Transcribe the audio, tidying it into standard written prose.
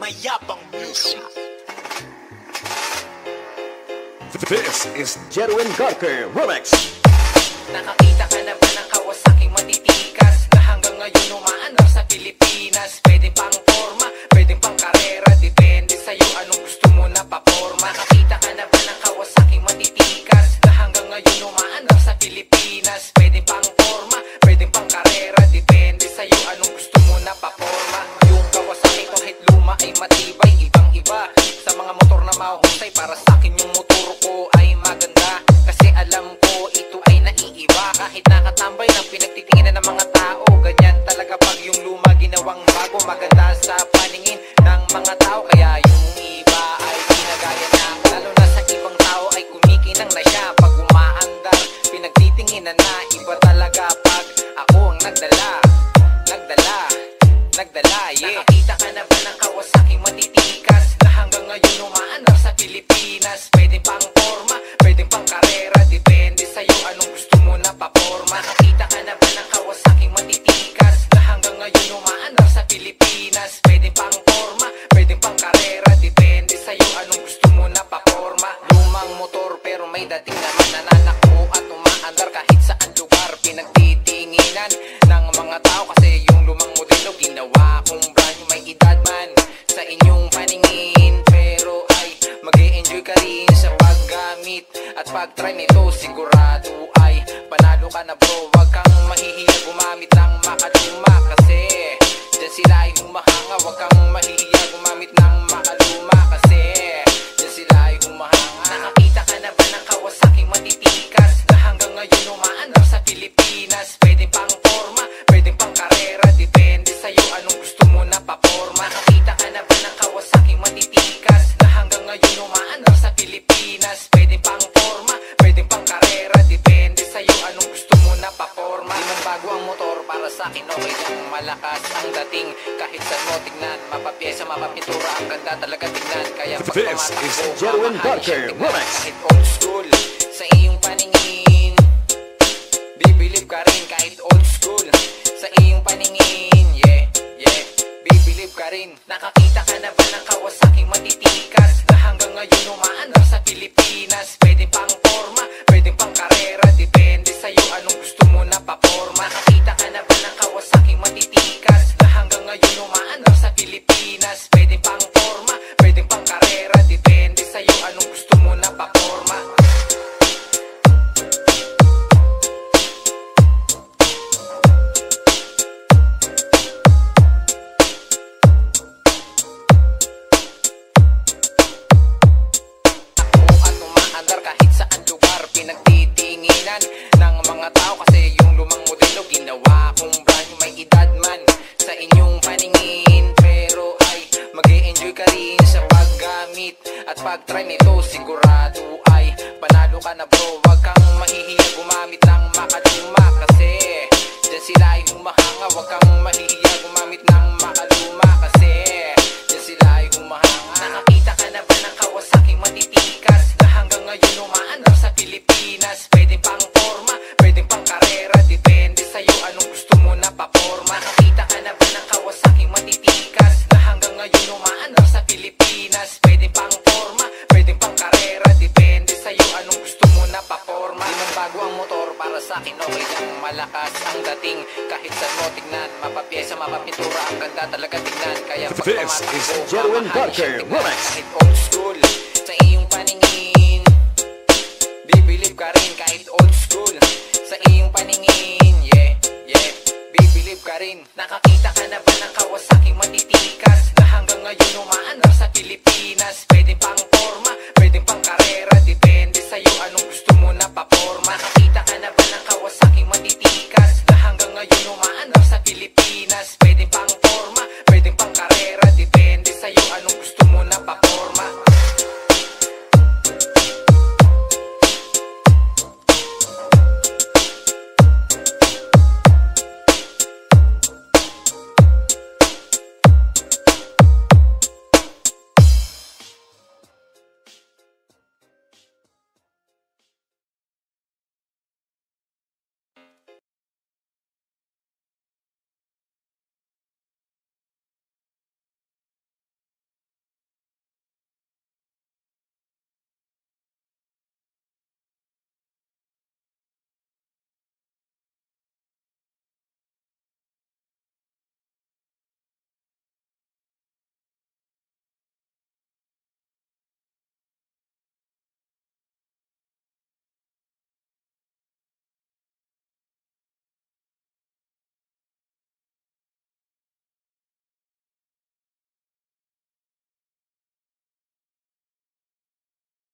Mayabang Music. This is Jerwin Garker Remix. Nakakita ka na ba ng Kawasaki matitikas na hanggang ngayon umaandar sa Pilipinas? Pwede pang forma, pwede pang karera, depende sa'yo anong gusto mo na paporma. Nakakita ka na ba ng Kawasaki matitikas na hanggang ngayon umaandar sa Pilipinas? Pwede pang forma, pwede pang karera, depende sa'yo anong gusto mo na paporma. Yung Kawasaki kahit luma ay matibay, ibang iba sa mga motor na mahuhusay. Para sa'kin yung motor ko ay maganda kasi alam ko ito ay naiiba. Kahit nakatambay ng pinagtitinginan ng mga tao, ganyan talaga pag yung luma ginawang bago. Maganda sa paningin ng mga tao, kaya yung iba ay ginagaya na. Lalo na sa ibang tao ay kumikinang na siya pag umaandar, pinagtitinginan na. Iba talaga pag ako ang nagdala, yeah. Nakakita ka na ba ng Kawasaki matitikas na hanggang ngayon umaandar sa Pilipinas? Pwede pang forma, pwede pang karera, depende sa'yo anong gusto mo na paporma. Nakakita ka na ba ng Kawasaki matitikas na hanggang ngayon umaandar sa Pilipinas? Pwede pang forma, pwede pang karera, depende sa'yo anong gusto mo na paporma. Lumang motor pero may dating naman, nananakbo at umaandar kahit saan lugar. Pinagtitinginan ng mga tao kasi yung lumang modelo ginawa kung brand new, may edad man sa inyong paningin, pero ay mag-e-enjoy ka rin sa paggamit at pag-try nito. Sigurado ay panalo ka na bro, wag kang mahihiya gumamit ng makaluma kasi dyan sila ay humahanga. Wag kang mahihiya gumamit ng makaluma kasi dyan sila ay humahanga. Nakakita ka na ba ng Kawasaki matitikas na hanggang ngayon umaandar sa Pilipinas? Pwede pang forma, pwede pang karera, depende sa'yo anong gusto mo na paporma. Nakakita ka na ba ng Kawasaki matitikas na hanggang ngayon umaandar sa Pilipinas? Pwede pang forma, pwede pang karera, depende sa'yo anong gusto mo na paporma. Di man bago ang motor, para sa'kin okay lang, malakas ang dating. Kahit saan mo tignan, mapapyesa, mapapintura, ang ganda talaga tignan. Kaya pag This is Jerwin Garker Remix. kahit old school sa iyong paningin, bibilib ka rin kahit old school sa iyong paningin, yeah, bibilib ka rin. Nakakita ka na ba ng Kawasaki matitikas na hanggang ngayon umaandar sa Pilipinas? Pwede pang forma, pwede pang karera, depende sa'yo anong gusto mo na paporma. Nakakita ka na ba ng Kawasaki matitikas na hanggang ngayon umaandar sa Pilipinas? Pwede pang forma, pwede pang karera, depende sa'yo anong gusto mo na paporma. Kahit saan lugar, pinagtitinginan ng mga tao kasi yung lumang modelo ginawa kung brand new, may edad man sa inyong paningin, pero ay mag-e-enjoy ka rin sa paggamit at pag-try nito. Sigurado ay panalo ka na bro, wag kang mahihiya gumamit ng makaluma kasi dyan sila ay humahanga. Wag kang mahihiya gumamit ng makaluma kasi dyan sila ay humahanga. Nakakita ka na ba ng Kawasaki matitikas na hanggang ngayon umaandar sa Pilipinas? Pwede pang forma, pwede pang karera, depende sa'yo anong gusto mo na paporma. Nakakita ka na ba ng Kawasaki matitikas na hanggang ngayon umaandar sa Pilipinas? Pwede pang forma, pwede pang karera, depende sa'yo anong gusto mo na paporma. Di man bago ang motor, para sa'kin okay lang, malakas ang dating. Kahit saan mo tignan, mapapyesa, mapapintura, ang ganda talaga tignan. Kaya pag This is Jerwin Garker Remix. kahit old school sa iyong paningin, bibilib ka rin kahit old school sa iyong paningin, yeah, bibilib ka rin. Nakakita ka na ba ng Kawasaki matitikas